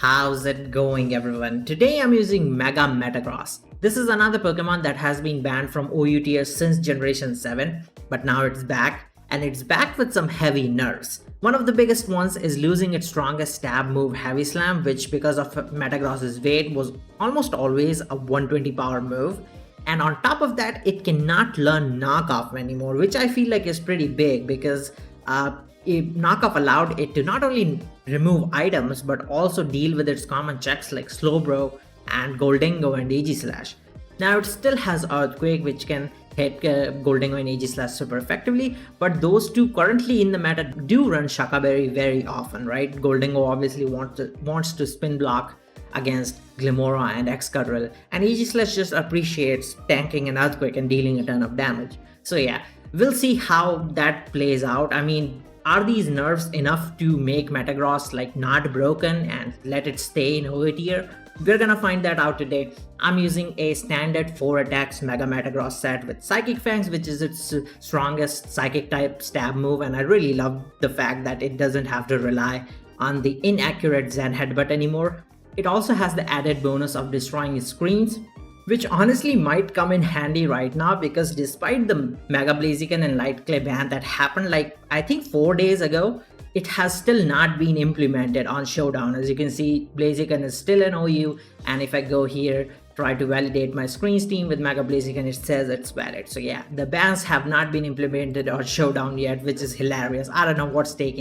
How's it going, everyone? Today I'm using Mega Metagross. This is another Pokemon that has been banned from OU tiers since Generation 7, but now it's back, and it's back with some heavy nerfs. One of the biggest ones is losing its strongest stab move, Heavy Slam, which because of Metagross's weight was almost always a 120 power move. And on top of that, it cannot learn Knockoff anymore, which I feel like is pretty big because Knockoff allowed it to not only remove items but also deal with its common checks like Slowbro and Goldingo and Aegislash. Now it still has Earthquake, which can hit Goldingo and Aegislash super effectively, but those two currently in the meta do run Shuca Berry very often, right? Goldingo obviously wants to spin block against Glimmora and Excadrill, and Aegislash just appreciates tanking an Earthquake and dealing a ton of damage. So yeah, we'll see how that plays out. I mean, are these nerfs enough to make Metagross like not broken and let it stay in OA tier? We're gonna find that out today. I'm using a standard 4 attacks Mega Metagross set with Psychic Fangs, which is its strongest Psychic type stab move, and I really love the fact that it doesn't have to rely on the inaccurate Zen Headbutt anymore. It also has the added bonus of destroying screens, which honestly might come in handy right now because despite the Mega Blaziken and Light Clay ban that happened like I think 4 days ago, it has still not been implemented on Showdown. As you can see, Blaziken is still in OU, and if I go here, try to validate my screen steam with Mega Blaziken, it says it's valid. So yeah, the bans have not been implemented on Showdown yet, which is hilarious. I don't know what's the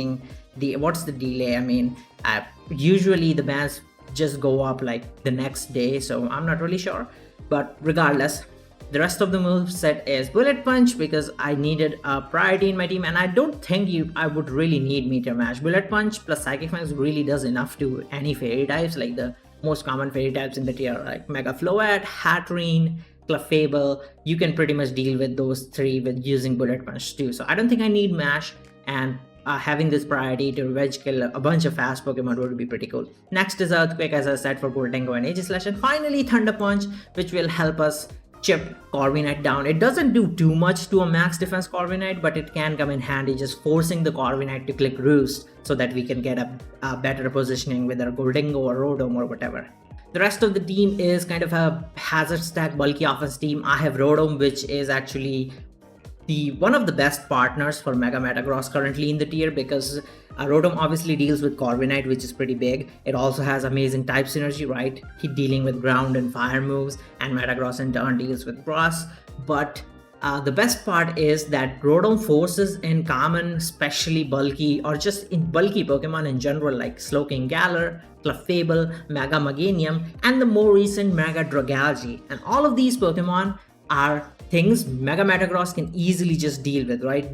delay. I mean, usually the bans just go up like the next day, so I'm not really sure. But regardless, the rest of the move set is Bullet Punch because I needed a priority in my team, and I don't think I would really need Meteor Mash. Bullet Punch plus Psychic Fangs really does enough to any fairy types, like the most common fairy types in the tier, like Mega Floette, Hatterene, Clefable. You can pretty much deal with those three with using Bullet Punch too. So I don't think I need Mash, and having this priority to revenge kill a bunch of fast Pokemon would be pretty cool. Next is Earthquake, as I said, for Goldingo and Aegislash, and finally Thunder Punch, which will help us chip Corviknight down. It doesn't do too much to a max defense Corviknight, but it can come in handy, just forcing the Corviknight to click Roost so that we can get a better positioning with our Goldingo or Rotom or whatever. The rest of the team is kind of a hazard stack bulky offense team. I have Rotom, which is actually one of the best partners for Mega Metagross currently in the tier because Rotom obviously deals with Corviknight, which is pretty big. It also has amazing type synergy, right? He dealing with ground and fire moves, and Metagross in turn deals with grass. But the best part is that Rotom forces in common, especially bulky or just in bulky Pokemon in general like Slowking Galar, Clefable, Mega Meganium, and the more recent Mega Dragalge. And all of these Pokemon are things Mega Metagross can easily just deal with, right?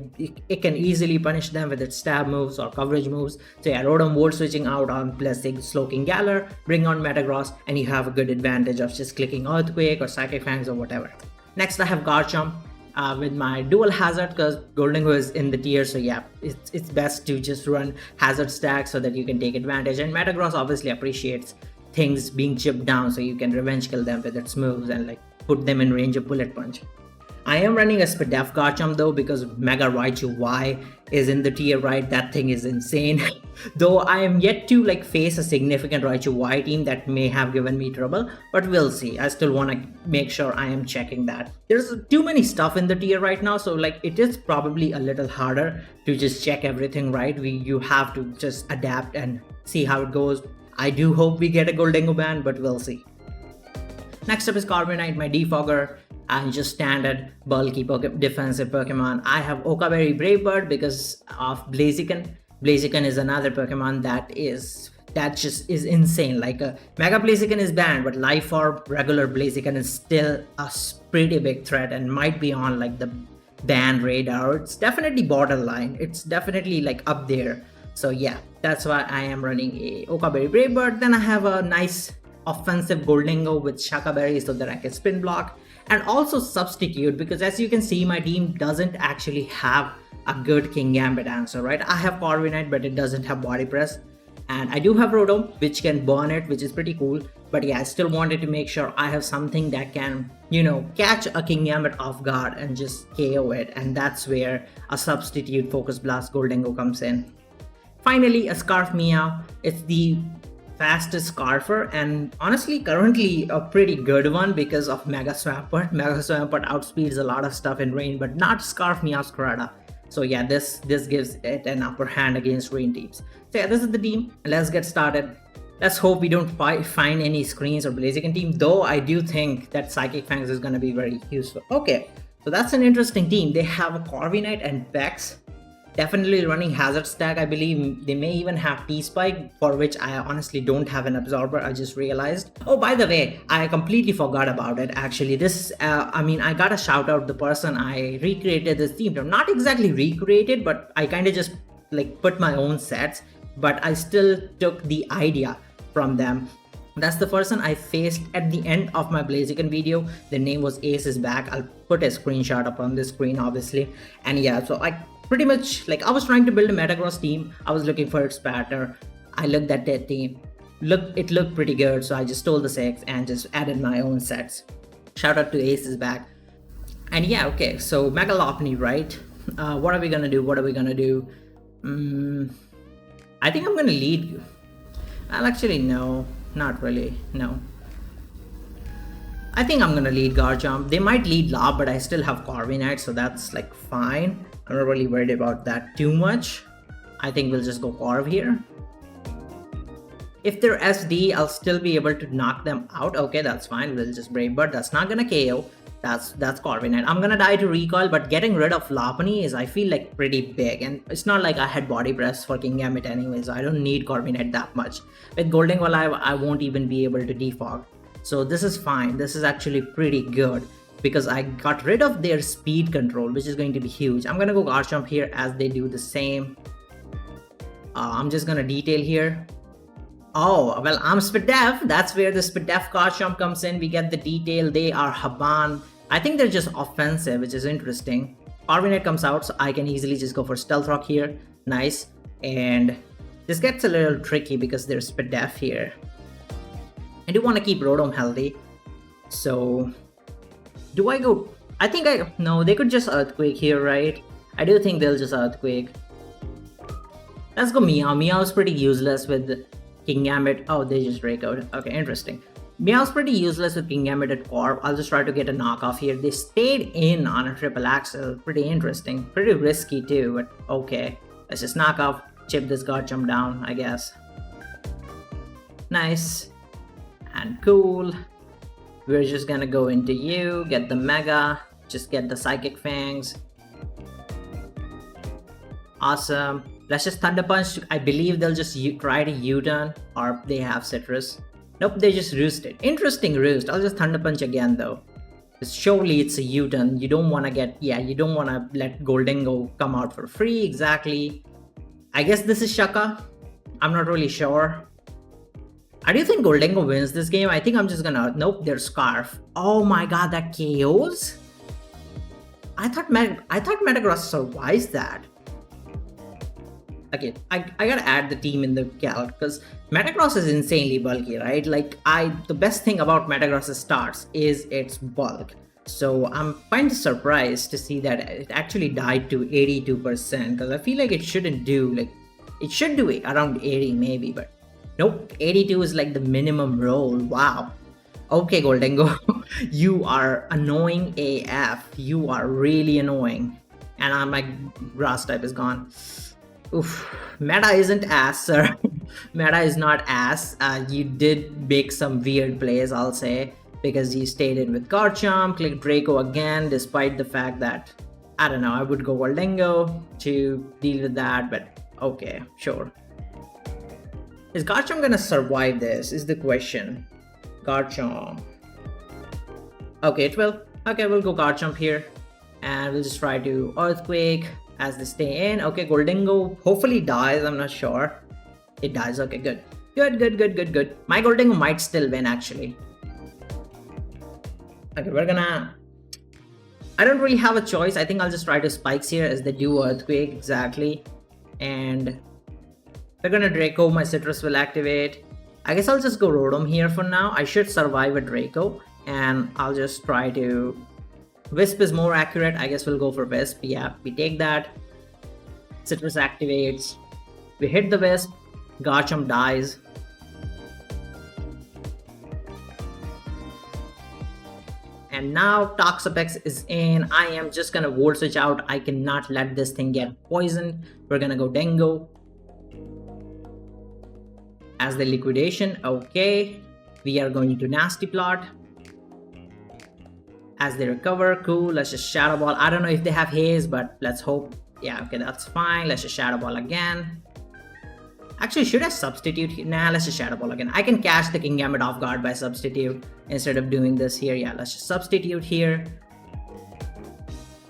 It can easily punish them with its stab moves or coverage moves. So yeah, Rotom Volt switching out on, let's say, Slowking Galar, bring on Metagross, and you have a good advantage of just clicking Earthquake or Psychic Fangs or whatever. Next I have Garchomp with my dual hazard because Goldingo is in the tier, so yeah, it's best to just run hazard stack so that you can take advantage, and Metagross obviously appreciates things being chipped down so you can revenge kill them with its moves and like put them in range of Bullet Punch. I am running a Spadef Garchomp though because Mega Raichu Y is in the tier, right? That thing is insane. Though I am yet to like face a significant Raichu Y team that may have given me trouble, but we'll see. I still want to make sure I am checking that. There's too many stuff in the tier right now, so like it is probably a little harder to just check everything, right? You have to just adapt and see how it goes. I do hope we get a Goldingo ban, but we'll see. Next up is Corviknight, my defogger, and just standard bulky defensive Pokemon. I have Okaberry Bravebird because of Blaziken. Blaziken is another Pokemon that just is insane. Like Mega Blaziken is banned, but Life Orb regular Blaziken is still a pretty big threat and might be on like the ban radar. It's definitely borderline. It's definitely like up there. So yeah, that's why I am running a Okaberry Bravebird. Then I have a nice offensive Goldingo with Shuca Berry so that I can spin block and also substitute, because as you can see my team doesn't actually have a good Kingambit answer, right? I have Corviknight but it doesn't have Body Press, and I do have Rotom which can burn it, which is pretty cool. But yeah, I still wanted to make sure I have something that can, you know, catch a Kingambit off guard and just KO it, and that's where a substitute Focus Blast Goldingo comes in. Finally, a Scarf Meow. It's the fastest Scarfer, and honestly currently a pretty good one because of Mega Swampert. Mega Swampert outspeeds a lot of stuff in rain, but not Scarf Meowscarada. So yeah, this gives it an upper hand against rain teams. So yeah, this is the team. Let's get started. Let's hope we don't find any screens or Blaziken team, though I do think that Psychic Fangs is going to be very useful. Okay, so that's an interesting team. They have a Corviknight and Vex. Definitely running Hazard Stack. I believe they may even have T-Spike, for which I honestly don't have an Absorber. I just realized. Oh, by the way, I completely forgot about it. Actually, I got a shout out the person I recreated this team. Not exactly recreated, but I kind of just like put my own sets. But I still took the idea from them. That's the person I faced at the end of my Blaziken video. The name was Ace is Back. I'll put a screenshot up on the screen, obviously. And yeah, so I pretty much, like, I was trying to build a Metagross team. I was looking for its pattern. I looked at that team. It looked pretty good, so I just stole the 6 and just added my own sets. Shout out to Ace is Back. And yeah, okay, so Mega Lopunny, right? What are we gonna do? I think I'm gonna lead you. Well, actually, no, not really, no. I think I'm gonna lead Garchomp. They might lead Lob, but I still have Corviknight, so that's like fine. I'm not really worried about that too much. I think we'll just go Corv here. If they're SD, I'll still be able to knock them out. Okay, that's fine. We'll just Brave Bird. That's not gonna KO. That's Corviknight. I'm gonna die to Recoil, but getting rid of Lopunny is, I feel like, pretty big. And it's not like I had Body Press for Kingambit anyway, so I don't need Corviknight that much. With Goldingo, I won't even be able to defog. So this is fine. This is actually pretty good because I got rid of their speed control, which is going to be huge. I'm gonna go Garchomp here as they do the same. I'm just gonna detail here. Oh, well, I'm Spidef. That's where the Spidef Garchomp comes in. We get the detail. They are Haban. I think they're just offensive, which is interesting. Corviknight comes out, so I can easily just go for Stealth Rock here. Nice. And this gets a little tricky because there's Spidef here. I do want to keep Rotom healthy. So, do I go? No, they could just Earthquake here, right? I do think they'll just Earthquake. Let's go Meow. Meow's pretty useless with Kingambit. Oh, they just Dracoed. Okay, interesting. Meow's pretty useless with Kingambit at Corp. I'll just try to get a knockoff here. They stayed in on a triple axle. Pretty interesting. Pretty risky too, but okay. Let's just knock off, chip this Garchomp down, I guess. Nice. And cool. We're just gonna go into you, get the Mega, just get the Psychic Fangs. Awesome. Let's just Thunder Punch. I believe they'll just try to U-turn, or they have Citrus. Nope, they just roosted. Interesting roost. I'll just Thunder Punch again though. Because surely it's a U-turn. You don't want to you don't want to let Goldingo come out for free. Exactly. I guess this is Shaka. I'm not really sure. I do think Goldingo wins this game. I think I'm just gonna... Nope, there's Scarf. Oh my god, that KOs? I thought Metagross survives that. Okay, I gotta add the team in the calc because Metagross is insanely bulky, right? Like, the best thing about Metagross's starts is its bulk. So I'm kind of surprised to see that it actually died to 82% because I feel like it shouldn't do, like, it should do around 80 maybe, but nope, 82 is like the minimum roll. Wow. Okay, Goldingo, you are annoying AF. You are really annoying. And my grass type is gone. Oof, meta isn't ass, sir. Meta is not ass. You did make some weird plays, I'll say, because you stayed in with Garchomp, click Draco again, despite the fact that, I don't know, I would go Goldingo to deal with that, but okay, sure. Is Garchomp gonna survive this, is the question. Garchomp. Okay, it will. Okay, we'll go Garchomp here, and we'll just try to Earthquake as they stay in. Okay, Goldingo hopefully dies, I'm not sure. It dies, okay, good. Good. My Goldingo might still win, actually. Okay, we're gonna... I don't really have a choice. I think I'll just try to Spikes here as they do Earthquake, exactly. And we're gonna Draco, my Citrus will activate. I guess I'll just go Rotom here for now. I should survive a Draco, and I'll just try to... Wisp is more accurate. I guess we'll go for Wisp. Yeah, we take that. Citrus activates. We hit the Wisp. Garchomp dies. And now Toxapex is in. I am just gonna Volt Switch out. I cannot let this thing get poisoned. We're gonna go Dingo as the liquidation. Okay, we are going to Nasty Plot as they recover. Cool, let's just Shadow Ball. I don't know if they have haze, but let's hope. Yeah, okay, that's fine. Let's just Shadow Ball again. Actually, should I substitute here? Nah, let's just Shadow Ball again. I can catch the Kingambit off guard by substitute instead of doing this here. Yeah, let's just substitute here.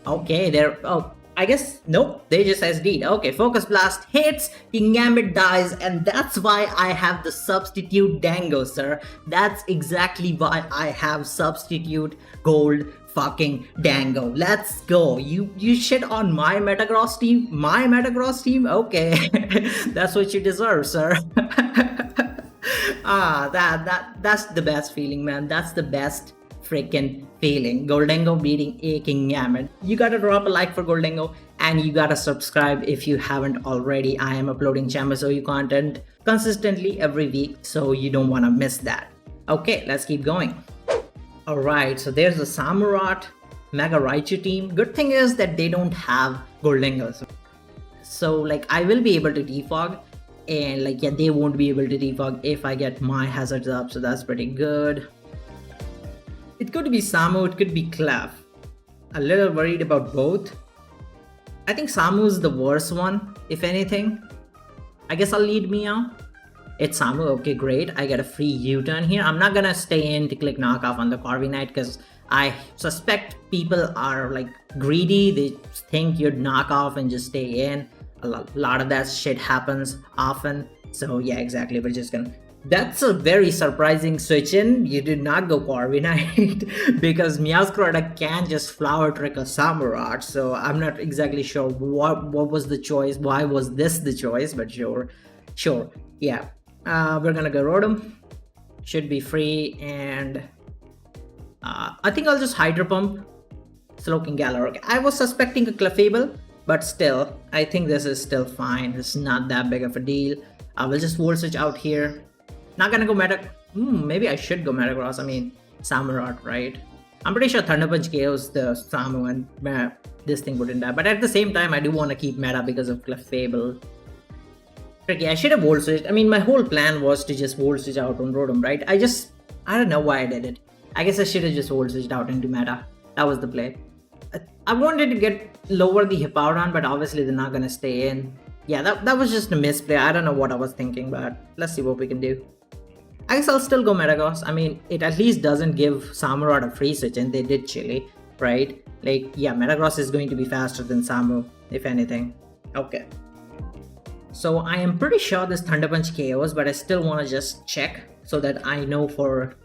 Okay, there. Oh, I guess, nope, they just SD'd. Okay, Focus Blast hits, Kingambit dies, and that's why I have the substitute Dango, sir. That's exactly why I have substitute gold fucking Dango. Let's go. You shit on my Metagross team? My Metagross team? Okay. That's what you deserve, sir. That's the best feeling, man. That's the best freaking feeling. Goldengo beating a Kingambit. You gotta drop a like for Goldengo, and you gotta subscribe if you haven't already. I am uploading Chamasoyu content consistently every week, so you don't wanna miss that. Okay, let's keep going. Alright, so there's the Samurott Mega Raichu team. Good thing is that they don't have Goldengo. So like I will be able to defog, and like yeah, they won't be able to defog if I get my hazards up, so that's pretty good. It could be Samu, it could be Clef. A little worried about both. I think Samu is the worst one, if anything. I guess I'll lead Meow. It's Samu, okay, great. I get a free U-turn here. I'm not gonna stay in to click knockoff on the Corviknight because I suspect people are like greedy. They think you'd knock off and just stay in. A lot of that shit happens often. So yeah, exactly. We're just gonna... That's a very surprising switch in. You did not go Corviknight because Meowscarada can just Flower Trick a Samurott. So I'm not exactly sure what was the choice. Why was this the choice? But sure. Yeah. We're gonna go Rotom. Should be free, and I think I'll just Hydro Pump. Slowking Galar. Okay. I was suspecting a Clefable, but still, I think this is still fine. It's not that big of a deal. I will just Volt Switch out here. Not gonna go maybe I should go Metagross. I mean, Samurott, right? I'm pretty sure Thunder Punch KOs the Samu and this thing wouldn't die. But at the same time, I do want to keep meta because of Clefable. Tricky, I should have Volt Switched. I mean, my whole plan was to just Volt Switch out on Rotom, right? I don't know why I did it. I guess I should have just Volt Switched out into meta. That was the play. I wanted to lower the Hippowdon, but obviously they're not gonna stay in. Yeah, that was just a misplay. I don't know what I was thinking, but let's see what we can do. I guess I'll still go Metagross. I mean, it at least doesn't give Samurott a free switch, and they did Chili, right? Like, yeah, Metagross is going to be faster than Samu, if anything. Okay. So I am pretty sure this Thunder Punch KOs, but I still want to just check so that I know for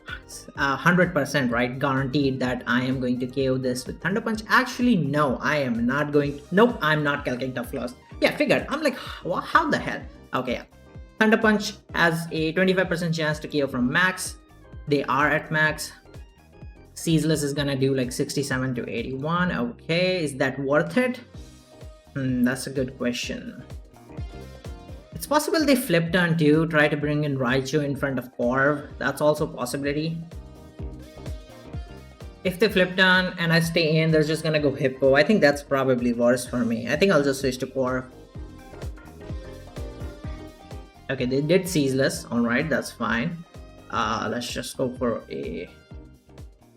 100%, right? Guaranteed that I am going to KO this with Thunder Punch. Actually, no, I am not going. Nope, I'm not calculating Tough Loss. Yeah, figured. I'm like, how the hell? Okay, yeah. Thunder Punch has a 25% chance to KO from max. They are at max. Ceaseless is gonna do like 67 to 81. Okay, is that worth it? That's a good question. It's possible they flip turn too, try to bring in Raichu in front of Corv. That's also a possibility. If they flip turn and I stay in, they're just gonna go Hippo. I think that's probably worse for me. I think I'll just switch to Corv. Okay, they did Ceaseless. Alright, that's fine. Let's just go for a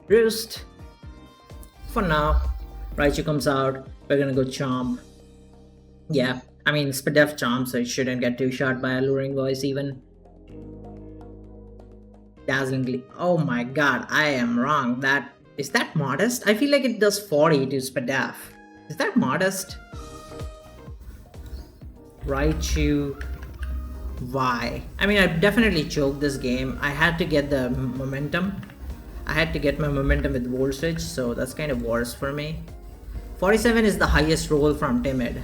Roost. For now, Raichu comes out. We're gonna go Chomp. Yeah, I mean, Spadef Chomp, so it shouldn't get too shot by Alluring Voice even. Dazzlingly. Oh my god, I am wrong. Is that modest? I feel like it does 40 to Spadef. Is that modest? Raichu. Why? I mean, I definitely choked this game. I had to get the momentum. I had to get my momentum with Volt Switch, so that's kind of worse for me. 47 is the highest roll from Timid.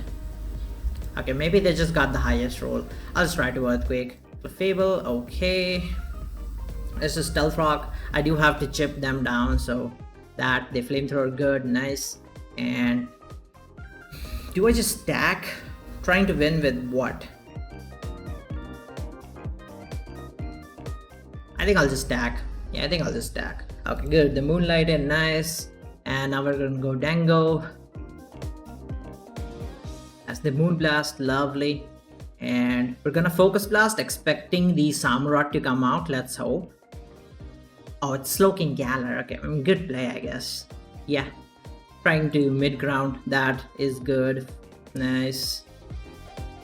Okay, maybe they just got the highest roll. I'll just try to Earthquake. Fable, okay. This is Stealth Rock. I do have to chip them down, so that they Flamethrower, good, nice. And do I just stack? Trying to win with what? I think I'll just stack. Yeah, I think I'll just stack. Okay, good. The Moonlight in, nice. And now we're gonna go Dango. As the Moon Blast, lovely. And we're gonna Focus Blast, expecting the Samurott to come out. Let's hope. Oh, it's Slowking Galar. Okay, good play, I guess. Yeah, trying to mid ground. That is good. Nice.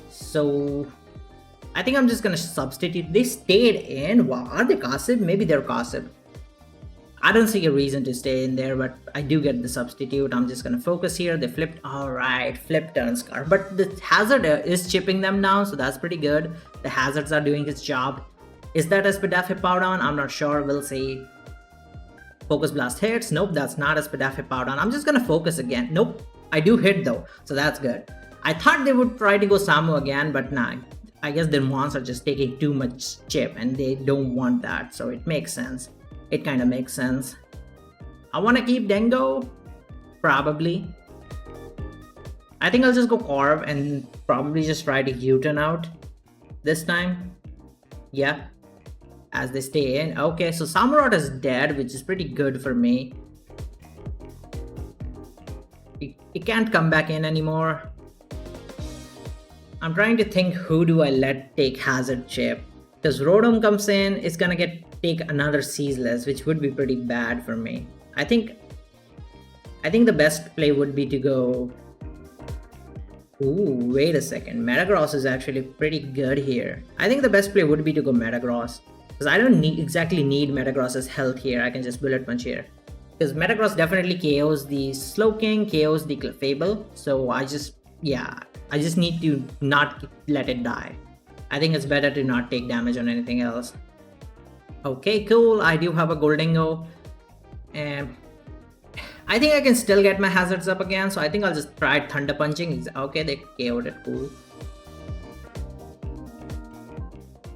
So I think I'm just gonna substitute. They stayed in. Wow, are they Gossip? Maybe they're Gossip. I don't see a reason to stay in there, but I do get the substitute. I'm just gonna focus here. They flipped. All right, flip turn Scar. But the Hazard is chipping them down, so that's pretty good. The Hazards are doing its job. Is that a Spadaffe Powdown? I'm not sure. We'll see. Focus Blast hits. Nope, that's not a Spadaffe Powdown. I'm just gonna focus again. Nope, I do hit though, so that's good. I thought they would try to go Samu again, but nah. I guess their mons are just taking too much chip and they don't want that, so it makes sense. It kind of makes sense. I want to keep Dango, probably. I think I'll just go Corv and probably just try to U-turn out this time. Yeah, as they stay in. Okay, so Samurott is dead, which is pretty good for me. It can't come back in anymore. I'm trying to think, who do I let take Hazard chip? Because Rotom comes in, it's gonna take another Ceaseless, which would be pretty bad for me. I think the best play would be to go. Ooh, wait a second. Metagross is actually pretty good here. I think the best play would be to go Metagross, because I don't exactly need Metagross's health here. I can just Bullet Punch here. Because Metagross definitely KOs the Slowking, KOs the Clefable. So I just need to not let it die. I think it's better to not take damage on anything else. Okay, cool. I do have a Goldingo. And I think I can still get my hazards up again. So I think I'll just try Thunder Punching. Okay, they KO'd it. Cool.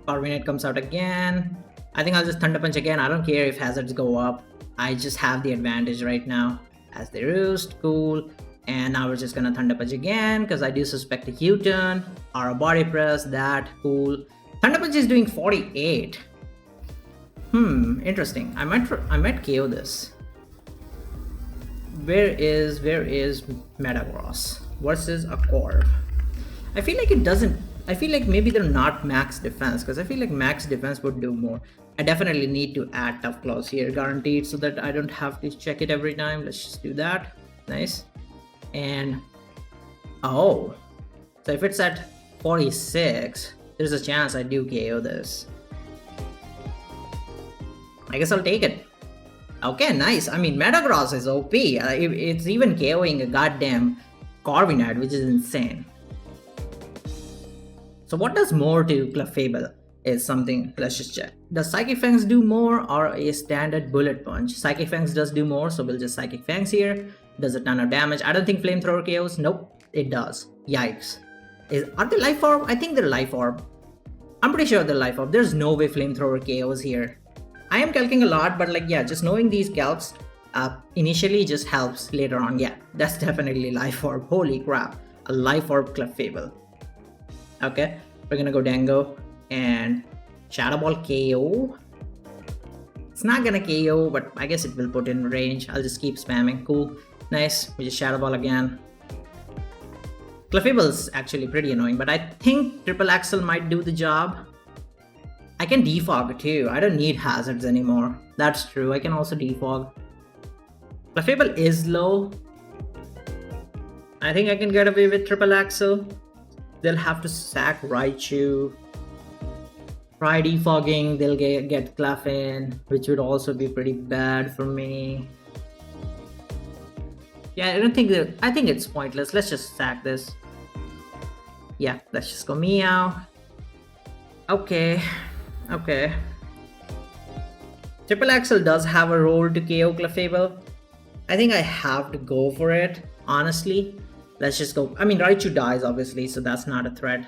Corviknight comes out again. I think I'll just Thunder Punch again. I don't care if hazards go up. I just have the advantage right now. As they roost. Cool. And now we're just gonna Thunder Punch again, because I do suspect a U-turn or a Body Press. That cool. Thunder Punch is doing 48. Interesting. I might KO this. Where is Metagross versus a Corv? I feel like it doesn't. I feel like maybe they're not max defense, because I feel like max defense would do more. I definitely need to add Tough Claws here, guaranteed, so that I don't have to check it every time. Let's just do that. Nice. And oh, so if it's at 46, there's a chance I do KO this. I guess I'll take it. Okay, nice. I mean, Metagross is OP. It's even KOing a goddamn Corviknight, which is insane. So what does more to Clefable is something, let's just check. Does Psychic Fangs do more or a standard Bullet Punch? Psychic Fangs does do more, so we'll just Psychic Fangs here. Does a ton of damage. I don't think Flamethrower KOs. Nope, it does. Yikes. Are they Life Orb? I think they're Life Orb. I'm pretty sure they're Life Orb. There's no way Flamethrower KOs here. I am calcing a lot, but like, yeah, just knowing these calcs initially just helps later on. Yeah, that's definitely Life Orb. Holy crap. A Life Orb Clefable. Okay, we're gonna go Dango and Shadow Ball KO. It's not gonna KO, but I guess it will put in range. I'll just keep spamming. Cool. Nice. We just Shadow Ball again. Clefable's actually pretty annoying, but I think Triple Axle might do the job. I can defog too. I don't need hazards anymore. That's true. I can also defog. Clefable is low. I think I can get away with Triple Axle. They'll have to sack Raichu. Try defogging. They'll get Clef in, which would also be pretty bad for me. Yeah, I think it's pointless. Let's just sack this. Yeah, let's just go Meow. Okay. Triple Axle does have a role to KO Clefable. I think I have to go for it, honestly. Let's just go. I mean, Raichu dies, obviously, so that's not a threat.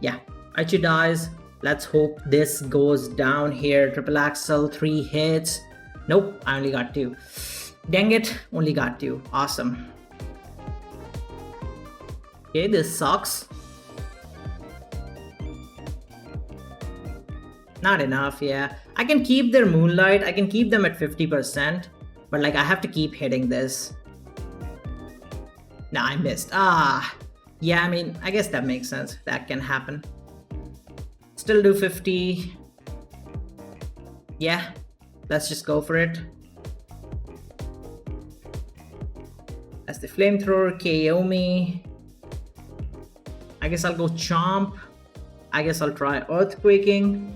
Yeah, Raichu dies. Let's hope this goes down here. Triple Axle, 3 hits. Nope, I only got 2. Dang it, only got 2. Awesome. Okay, this sucks. Not enough, yeah. I can keep their Moonlight, I can keep them at 50%, but like I have to keep hitting this. Nah, I missed. Yeah, I mean, I guess that makes sense. That can happen. Still do 50. Yeah, let's just go for it. As the flamethrower, KO me. I guess I'll go Chomp. I guess I'll try Earthquaking.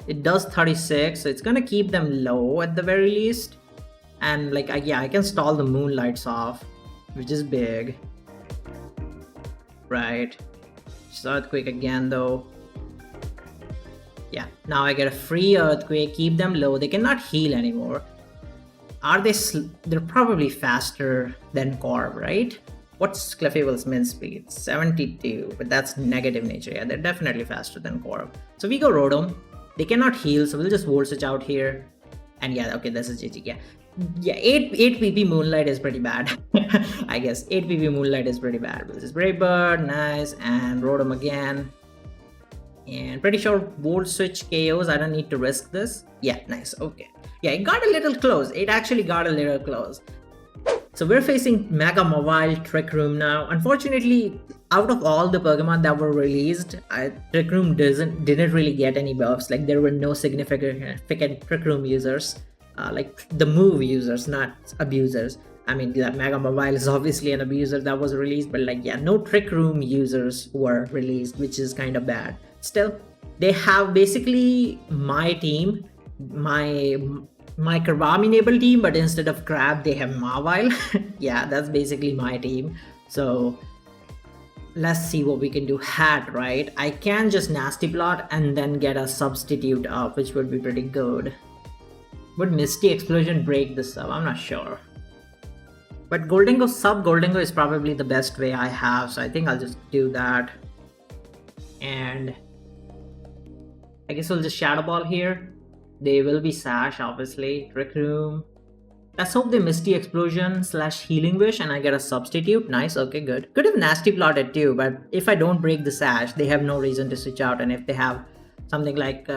It does 36, so it's gonna keep them low at the very least. And like, yeah, I can stall the Moonlights off, which is big. Right. Just Earthquake again though. Yeah, now I get a free Earthquake, keep them low. They cannot heal anymore. Are they? They're probably faster than Corv, right? What's Clefable's min speed? 72, but that's negative nature. Yeah, they're definitely faster than Corv. So we go Rotom. They cannot heal, so we'll just Volt Switch out here. And yeah, okay, this is GG. Yeah, 8 PP Moonlight is pretty bad. I guess 8 PP Moonlight is pretty bad. This is Brave Bird, nice, and Rotom again. And pretty sure Volt Switch KOs. I don't need to risk this. Yeah, nice, okay. Yeah, it got a little close. It actually got a little close. So we're facing Mega Mobile Trick Room now. Unfortunately, out of all the Pokemon that were released, Trick Room didn't really get any buffs. Like there were no significant Trick Room users, like the move users, not abusers. I mean, that Mega Mobile is obviously an abuser that was released, but like, yeah, no Trick Room users were released, which is kind of bad. Still, they have basically my team, my Crabami-enabled team, but instead of Crab, they have Mawile. Yeah, that's basically my team. So let's see what we can do. Hat, right? I can just Nasty Plot and then get a substitute up, which would be pretty good. Would Misty Explosion break this up? I'm not sure. But Goldengo, sub Goldengo is probably the best way I have, so I think I'll just do that. And I guess we'll just Shadow Ball here. They will be Sash, obviously. Trick Room. Let's hope they Misty Explosion / Healing Wish and I get a substitute. Nice, okay, good. Could have Nasty Plotted too, but if I don't break the Sash, they have no reason to switch out. And if they have something like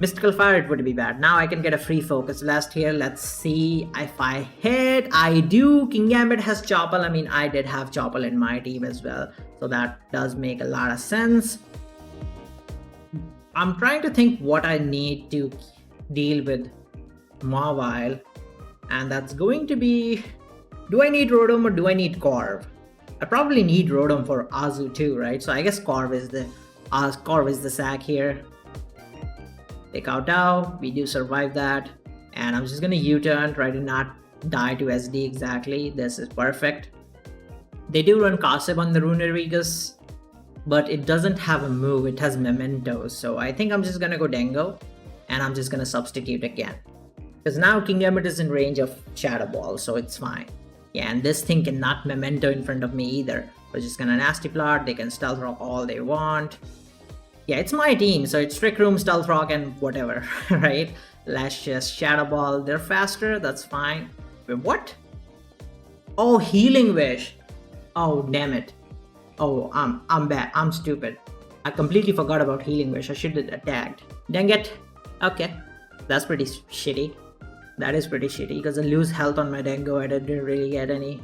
Mystical Fire, it would be bad. Now I can get a free Focus Blast here. Let's see if I hit. I do. Kingambit has Choppal. I mean, I did have Choppal in my team as well. So that does make a lot of sense. I'm trying to think what I need to deal with Mawile, and that's going to be, do I need Rotom or do I need Corv? I probably need Rotom for Azu too, right? So I guess Corv is the sack here. They Take out, we do survive that, and I'm just gonna U-turn, try to not die to SD exactly. This is perfect. They do run Kasib on the Runerigus, but it doesn't have a move, it has Mementos, so I think I'm just gonna go Dengo, and I'm just gonna substitute again. Because now Kingambit is in range of Shadow Ball, so it's fine. Yeah, and this thing cannot Memento in front of me either. We're just gonna Nasty Plot, they can Stealth Rock all they want. Yeah, it's my team, so it's Trick Room, Stealth Rock, and whatever, right? Let's just Shadow Ball, they're faster, that's fine. Wait, what? Oh, Healing Wish. Oh, damn it. Oh, I'm bad, I'm stupid. I completely forgot about Healing Wish, I should have attacked. Dang it. Okay, that's pretty shitty. That is pretty shitty, because I lose health on my Dengo, I didn't really get any.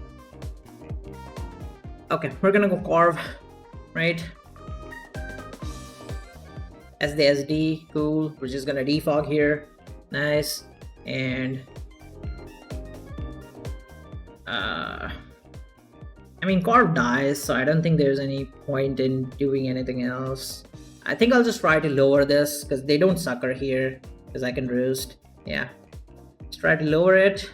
Okay, we're gonna go Corv, right? As the SD, cool. We're just gonna defog here. Nice. And I mean, Corv dies, so I don't think there's any point in doing anything else. I think I'll just try to lower this because they don't sucker here, because I can roost. Yeah. Let's try to lower it.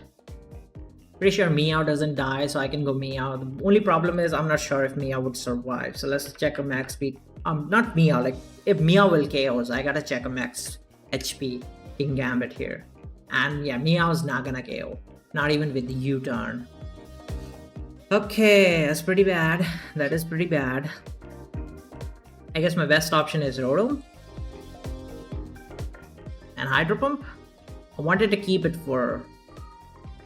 Pretty sure Meow doesn't die, so I can go Meow. The only problem is I'm not sure if Meow would survive. So let's check a max speed. Not Meow, like if Meow will KO, so I gotta check a max HP Kingambit here. And yeah, Meow's not gonna KO. Not even with the U-turn. Okay, that's pretty bad. That is pretty bad. I guess my best option is Rotom. And Hydro Pump. I wanted to keep it for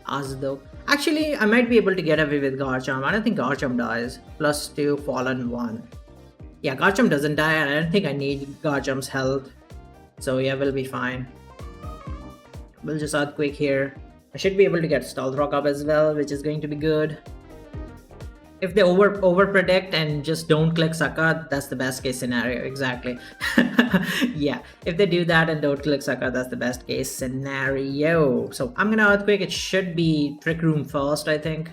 us though. Actually, I might be able to get away with Garchomp. I don't think Garchomp dies. +2, Fallen 1. Yeah, Garchomp doesn't die, and I don't think I need Garchomp's health. So yeah, we'll be fine. We'll just Earthquake here. I should be able to get Stealth Rock up as well, which is going to be good. If they over predict and just don't click Sucker, that's the best case scenario. Exactly. Yeah, if they do that and don't click Sucker, that's the best case scenario. So I'm gonna Earthquake. It should be Trick Room first, I think.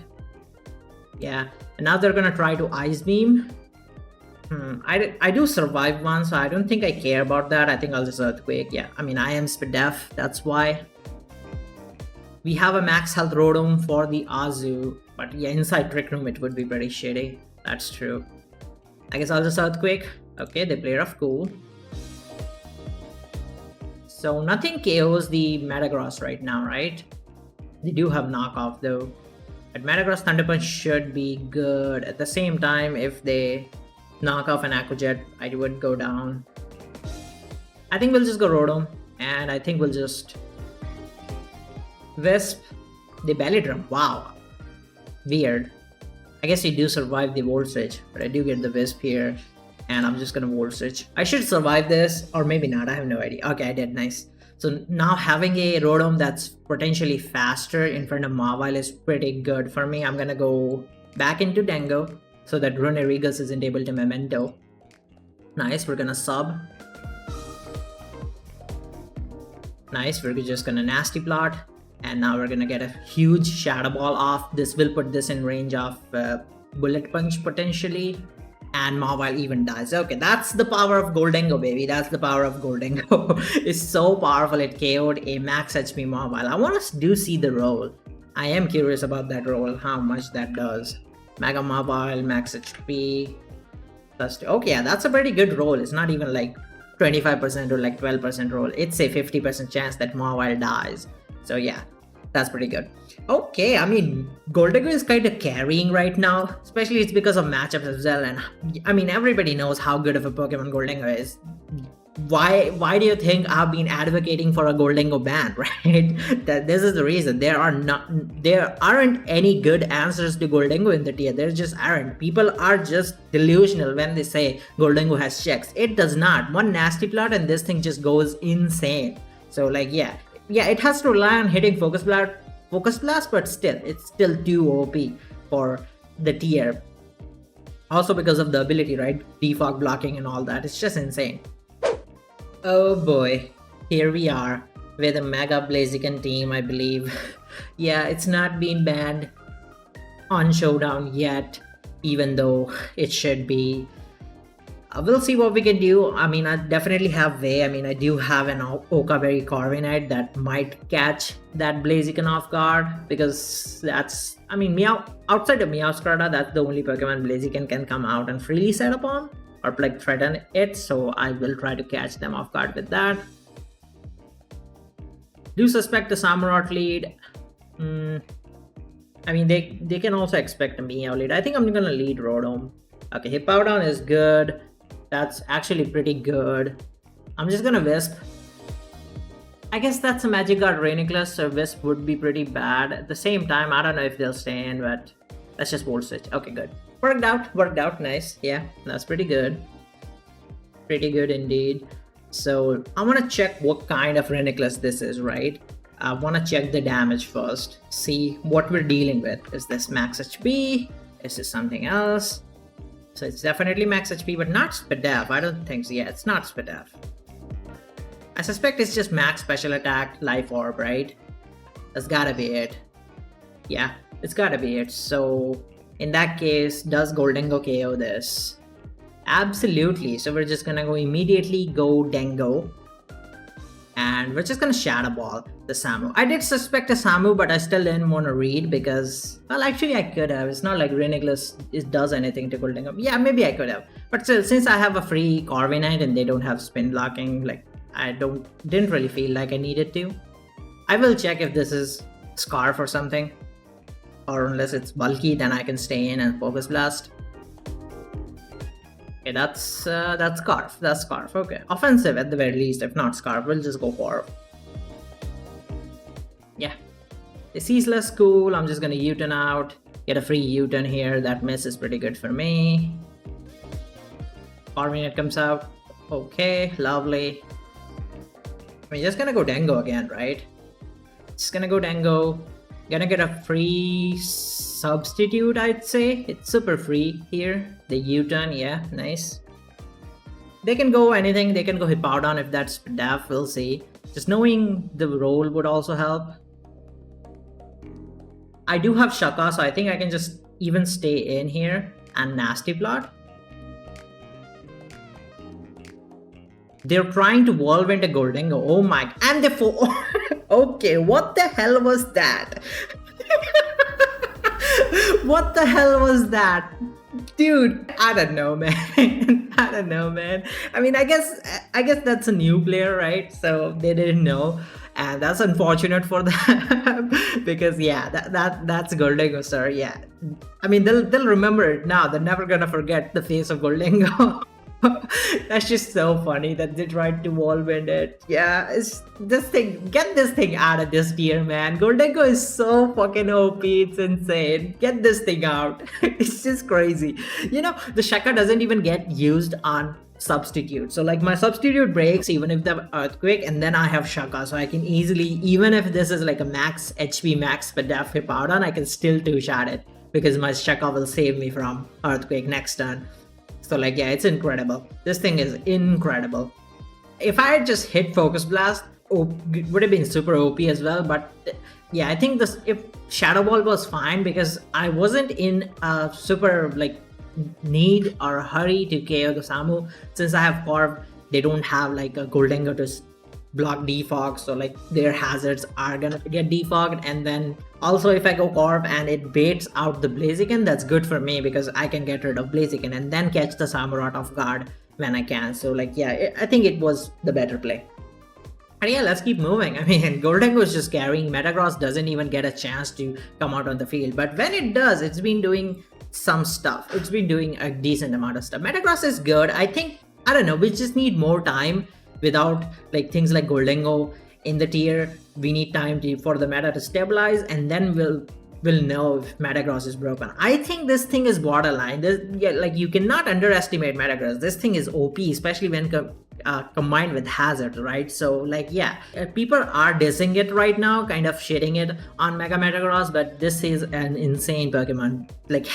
Yeah, and now they're gonna try to Ice Beam. I do survive one, so I don't think I care about that. I think I'll just Earthquake. Yeah, I mean, I am Spidef, that's why. We have a max health Rotom for the Azu, but yeah, inside Trick Room it would be pretty shitty. That's true. I guess I'll just Earthquake. Okay, they play rough, cool. So nothing KOs the Metagross right now, right? They do have knockoff though. But Metagross Thunder Punch should be good. At the same time, if they knock off an Aqua Jet, I would go down. I think we'll just go Rotom, and I think we'll just Wisp. The Belly Drum. Wow. Weird. I guess you do survive the Volt Switch, but I do get the Wisp here, and I'm just gonna Volt Switch. I should survive this, or maybe not. I have no idea. Okay, I did. Nice. So now having a Rotom that's potentially faster in front of Mawile is pretty good for me. I'm gonna go back into Dango so that Runerigus isn't able to Memento. Nice, we're gonna sub. Nice, we're just gonna Nasty Plot. And now we're gonna get a huge Shadow Ball off. This will put this in range of Bullet Punch potentially. And Mawile even dies. Okay, that's the power of Goldengo, baby. That's the power of Goldengo. It's so powerful, it KO'd a max HP Mawile. I want to do see the roll. I am curious about that roll, how much that does. Mega Mawile, max HP. Plus 2. Okay, yeah, that's a pretty good roll. It's not even like 25% or like 12% roll. It's a 50% chance that Mawile dies. So yeah, that's pretty good. Okay, I mean, Goldengo is kind of carrying right now, especially it's because of matchups as well. And I mean, everybody knows how good of a Pokemon Goldengo is. Why do you think I've been advocating for a Goldengo ban, right? That this is the reason. There aren't any good answers to Goldengo in the tier. There just aren't. People are just delusional when they say Goldengo has checks. It does not. One Nasty Plot and this thing just goes insane. So like yeah, it has to rely on hitting Focus Blast, but still, it's still too OP for the tier. Also because of the ability, right? Defog blocking and all that. It's just insane. Oh boy, here we are with a Mega Blaziken team, I believe. Yeah, it's not been banned on Showdown yet, even though it should be. We'll see what we can do. I mean, I definitely have Way. I mean, I do have an Okaberry Corviknight that might catch that Blaziken off guard, because that's, I mean, outside of Meowscarada, that's the only Pokemon Blaziken can come out and freely set upon or like threaten it, so I will try to catch them off guard with that. Do suspect the Samurott lead. I mean, they can also expect a Meow lead. I think I'm gonna lead Rotom. Okay, Hippowdon is good. That's actually pretty good. I'm just gonna Wisp. I guess that's a Magikarp Rainiclus, so Wisp would be pretty bad. At the same time, I don't know if they'll stay in, but let's just Volt Switch. Okay, good. Worked out, nice. Yeah, that's pretty good. Pretty good indeed. So I want to check what kind of Rainiclus this is, right? I want to check the damage first. See what we're dealing with. Is this max HP? Is this something else? So it's definitely max HP, but not Spidef. I don't think so. Yeah, it's not Spidef. I suspect it's just max special attack, life orb, right? That's gotta be it. Yeah, it's gotta be it. So in that case, does Goldengo KO this? Absolutely. So we're just gonna go immediately go Dango. And we're just gonna Shadow Ball the Samu. I did suspect a Samu, but I still didn't want to read because, well, actually I could have. It's not like Rainiclus does anything to Goldengo. Yeah, maybe I could have. But still, since I have a free Corviknight and they don't have spin blocking, like I didn't really feel like I needed to. I will check if this is Scarf or something. Or unless it's bulky, then I can stay in and Focus Blast. Okay, that's Scarf. That's Scarf. Okay, offensive at the very least. If not Scarf, we'll just go for. Yeah, the Ceaseless cool. I'm just gonna U-turn out. Get a free U-turn here. That miss is pretty good for me. Corviknight comes out. Okay, lovely. We're just gonna go Dango again, right? Just gonna go Dango. Gonna get a free substitute, I'd say. It's super free here. The U-turn, yeah, nice. They can go anything. They can go Hippowdon if that's Daff, we'll see. Just knowing the role would also help. I do have Shaka, so I think I can just even stay in here and Nasty Plot. They're trying to evolve into Goldengo. Oh my, and they okay, what the hell was that? What the hell was that? Dude, I don't know, man. I don't know, man. I mean, I guess that's a new player, right? So they didn't know. And that's unfortunate for them because yeah, that's Goldengo, sir. Yeah, I mean they'll remember it now. They're never gonna forget the face of Goldengo. That's just so funny that they tried to wall wind it. Yeah, it's this thing. Get this thing out of this tier, man. Goldengo is so fucking OP. It's insane. Get this thing out. It's just crazy. You know, the Shaka doesn't even get used on substitute. So like my substitute breaks even if the Earthquake, and then I have Shaka, so I can easily, even if this is like a max HP max Spadaf Hippowdon, I can still two-shot it because my Shaka will save me from Earthquake next turn. So like yeah, it's incredible. This thing is incredible. If I had just hit Focus Blast, it would have been super OP as well. But yeah, I think this, if Shadow Ball was fine because I wasn't in a super like need or hurry to KO the Samu. Since I have Corv, they don't have like a Goldengo to block defog, so like their hazards are gonna get defogged. And then also if I go Corv and it baits out the Blaziken, that's good for me because I can get rid of Blaziken and then catch the Samurott off guard when I can. So like yeah, I think it was the better play. And yeah, let's keep moving. I mean, Goldengo is just carrying. Metagross doesn't even get a chance to come out on the field, but when it does, it's been doing some stuff. It's been doing a decent amount of stuff. Metagross is good. I think, I don't know, we just need more time without like things like Goldengo in the tier. We need time for the meta to stabilize, and then we'll know if Metagross is broken. I think this thing is borderline. Yeah, like you cannot underestimate Metagross. This thing is OP, especially when combined with Hazard, right? So like yeah, people are dissing it right now, kind of shitting it on Mega Metagross, but this is an insane Pokemon. Like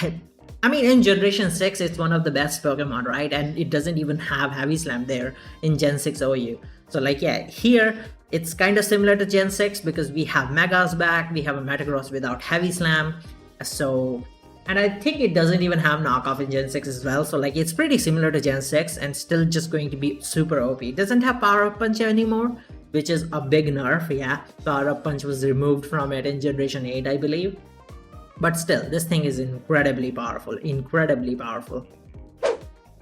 I mean, in Generation 6, it's one of the best Pokemon, right? And it doesn't even have Heavy Slam there in Gen 6 OU. So like yeah, here it's kind of similar to Gen 6 because we have Megas back, we have a Metagross without Heavy Slam. So, and I think it doesn't even have knockoff in Gen 6 as well. So like it's pretty similar to Gen 6 and still just going to be super OP. It doesn't have Power Up Punch anymore, which is a big nerf. Yeah, Power Up Punch was removed from it in Generation 8, I believe. But still, this thing is incredibly powerful, incredibly powerful.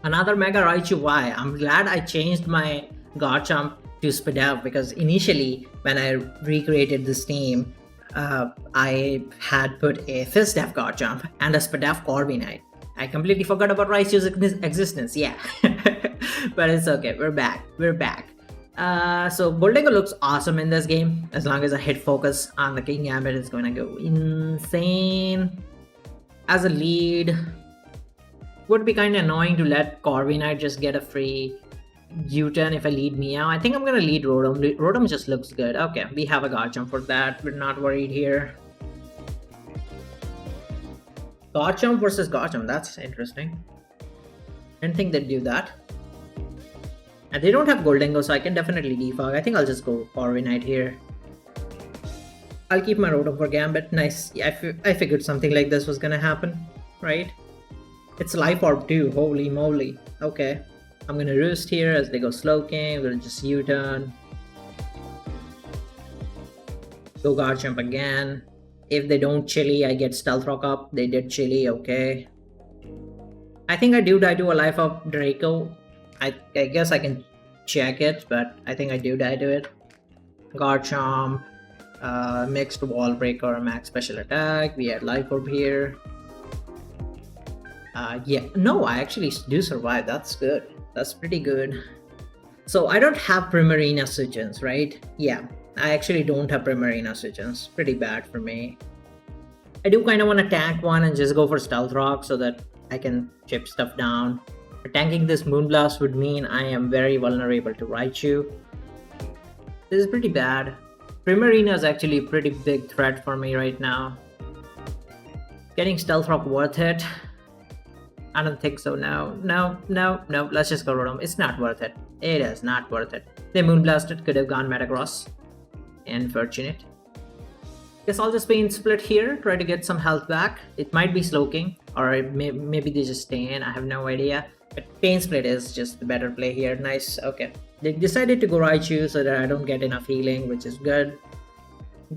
Another Mega Raichu Y. I'm glad I changed my Garchomp to Spadaf because initially when I recreated this team, I had put a Fizzstaff Garchomp and a Spadaf Corviknight. I completely forgot about Raichu's existence, yeah. But it's okay, we're back. So Goldengo looks awesome in this game. As long as I hit focus on the King Gambit, it's gonna go insane. As a lead, would be kind of annoying to let Corviknight just get a free U-turn if I lead Meow. I think I'm gonna lead Rotom. Rotom just looks good. Okay, we have a Garchomp for that. We're not worried here. Garchomp versus Garchomp, that's interesting. Didn't think they'd do that. And they don't have Goldengo, so I can definitely defog. I think I'll just go Corviknight here. I'll keep my Rotom for Gambit. Nice. Yeah, I figured something like this was gonna happen, right? It's Life Orb too. Holy moly. Okay. I'm gonna Roost here as they go Slowking. We'll just U-turn. Go Garchomp again. If they don't Chili, I get Stealth Rock up. They did Chili, okay. I think I do die to a Life Orb Draco. I guess I can check it, but I think I do die to it. Garchomp, mixed Wall Breaker, max special attack. We had Life Orb here. Yeah, no, I actually do survive. That's good. That's pretty good. So I don't have Primarina Switchins, right? Yeah, I actually don't have Primarina Switchins. Pretty bad for me. I do kind of want to tank one and just go for Stealth Rock so that I can chip stuff down. Tanking this Moonblast would mean I am very vulnerable to Raichu. This is pretty bad. Primarina is actually a pretty big threat for me right now. Getting Stealth Rock worth it? I don't think so. No. Let's just go Rotom. It's not worth it. It is not worth it. They Moonblasted, could have gone Metagross. Unfortunate. Guess I'll just Pain Split here, try to get some health back. It might be Slowking, or maybe they just stay in. I have no idea. But Pain Split is just the better play here. Nice. Okay. They decided to go Raichu so that I don't get enough healing, which is good.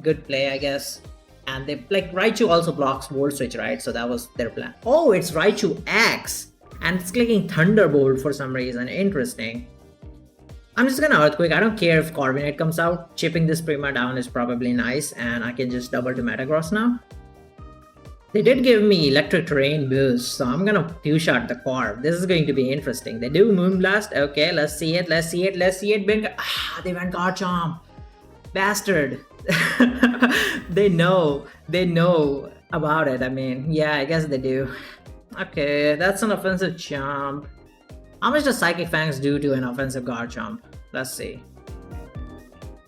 Good play, I guess. And they like Raichu also blocks Volt Switch, right? So that was their plan. Oh, it's Raichu X, and it's clicking Thunderbolt for some reason. Interesting. I'm just gonna Earthquake. I don't care if Corviknight comes out. Chipping this Prima down is probably nice, and I can just double to Metagross now. They did give me Electric Terrain boost, so I'm gonna two-shot the Corv. This is going to be interesting. They do Moonblast. Okay, let's see it. They went Garchomp. Bastard. They know about it. I mean, yeah, I guess they do. Okay, that's an offensive Chomp. How much does Psychic Fangs do to an offensive Garchomp? Let's see.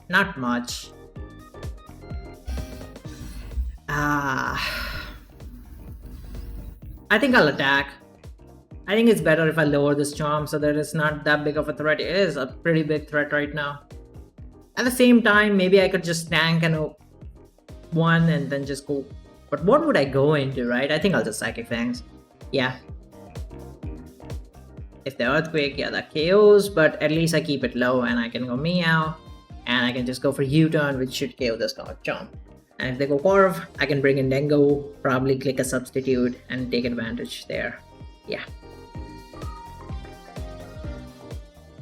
Not much. I think I'll attack. I think it's better if I lower this Chomp so that it's not that big of a threat. It is a pretty big threat right now. At the same time, maybe I could just tank and one and then just go. But what would I go into, right? I think I'll just Psychic Fangs. Yeah. If the Earthquake, yeah, that KOs, but at least I keep it low and I can go Meow. And I can just go for U-turn, which should KO this Chomp. And if they go Corv, I can bring in Dengo, probably click a substitute and take advantage there. Yeah.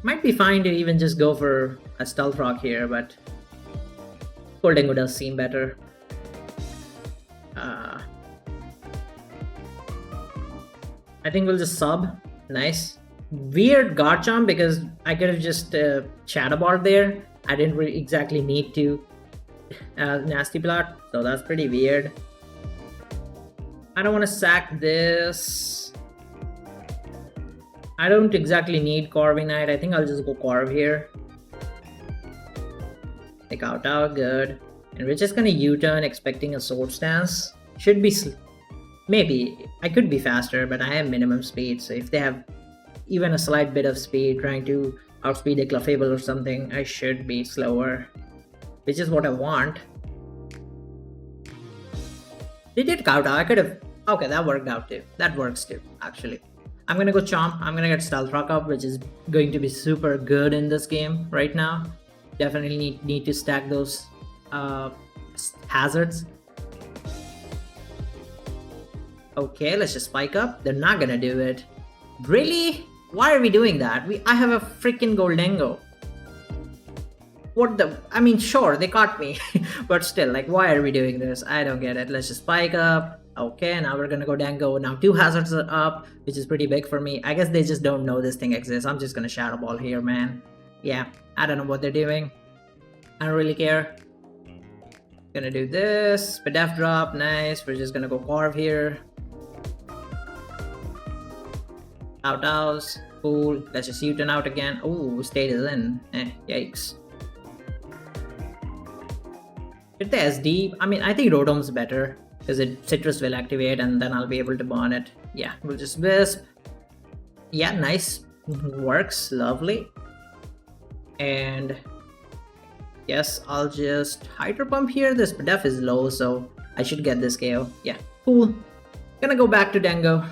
Might be fine to even just go for a Stealth Rock here, but Dengo does seem better. I think we'll just sub. Nice. Weird Garchomp because I could have just Chatterball there. I didn't really exactly need to Nasty Plot, so that's pretty weird. I don't want to sack this. I don't exactly need Corviknight. I think I'll just go Corv here. Take out, good. And we're just gonna U-turn expecting a Sword Stance. Should be, maybe. I could be faster, but I have minimum speed, so if they have even a slight bit of speed trying to outspeed a Clefable or something, I should be slower. Which is what I want. They did Kowtow. I could have... Okay, that worked out too. That works too, actually. I'm gonna go Chomp. I'm gonna get Stealth Rock up, which is going to be super good in this game right now. Definitely need to stack those hazards. Okay, let's just spike up. They're not gonna do it. Really? Why are we doing that? I have a freaking Goldengo. What the? I mean, sure, they caught me. But still, like, why are we doing this? I don't get it. Let's just spike up. Okay, now we're gonna go Dango. Now 2 hazards are up, which is pretty big for me. I guess they just don't know this thing exists. I'm just gonna Shadow Ball here, man. Yeah, I don't know what they're doing. I don't really care. Gonna do this. Pedef drop, nice. We're just gonna go Corv here. Out, cool. Let's just U-turn out again. Oh, state is in. Yikes. Hit the SD. I mean, I think Rotom's better because Citrus will activate and then I'll be able to burn it. Yeah, we'll just Wisp. Yeah, nice. Works. Lovely. And yes, I'll just Hydro Pump here. This def is low, so I should get this KO. Yeah, cool. Gonna go back to Dango.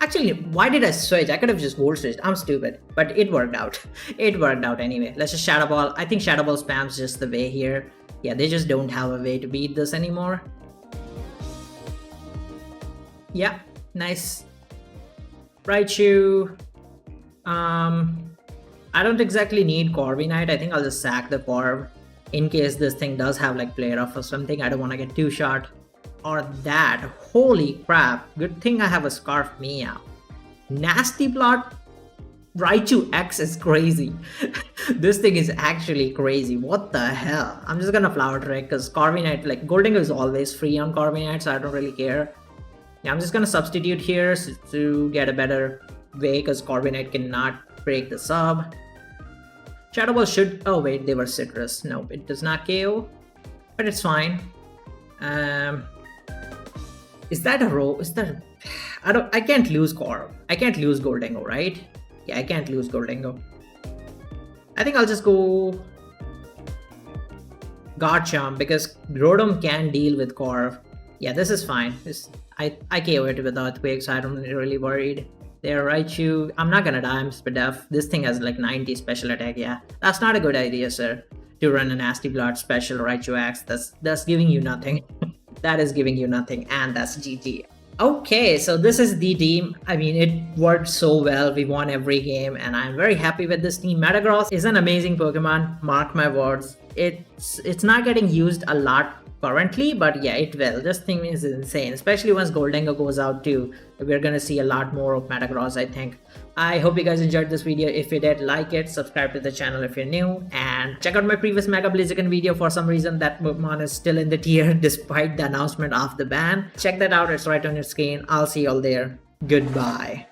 Actually, why did I switch? I could have just Volt Switched. I'm stupid. But it worked out. It worked out anyway. Let's just Shadow Ball. I think Shadow Ball spam's just the way here. Yeah, they just don't have a way to beat this anymore. Yeah, nice. Raichu. I don't exactly need Corviknight. I think I'll just sack the Corv in case this thing does have like Play Rough or something. I don't want to get 2-shot or that. Holy crap. Good thing I have a Scarf Meow. Nasty Plot. Raichu X is crazy. This thing is actually crazy. What the hell? I'm just gonna Flower Trick because Corviknight, like Goldengo is always free on Corviknight, so I don't really care. Yeah, I'm just gonna substitute here to get a better way because Corviknight cannot break the sub. Shadow Ball should... Oh wait, they were citrus. Nope, it does not KO. But it's fine. Is that a row? Is that... I can't lose Corv. I can't lose Goldengo, right? Yeah, I can't lose Goldengo. I think I'll just go Garchomp because Rotom can deal with Corv. Yeah, this is fine. I KO it with Earthquake, so I'm not really worried. There, Raichu. I'm not gonna die, I'm Spadef. This thing has like 90 special attack, yeah. That's not a good idea, sir. To run a Nasty Blood special Raichu X. That's giving you nothing. That is giving you nothing, and that's GG. Okay, so this is the team. I mean, it worked so well. We won every game, and I'm very happy with this team. Metagross is an amazing Pokemon. Mark my words. It's not getting used a lot currently, but yeah, it will. This thing is insane, especially once Goldengo goes out too. We're gonna see a lot more of Metagross, I think. I hope you guys enjoyed this video. If you did, like it, subscribe to the channel if you're new, and check out my previous Mega Blaziken video. For some reason, that Pokemon is still in the tier despite the announcement of the ban. Check that out, it's right on your screen. I'll see you all there. Goodbye.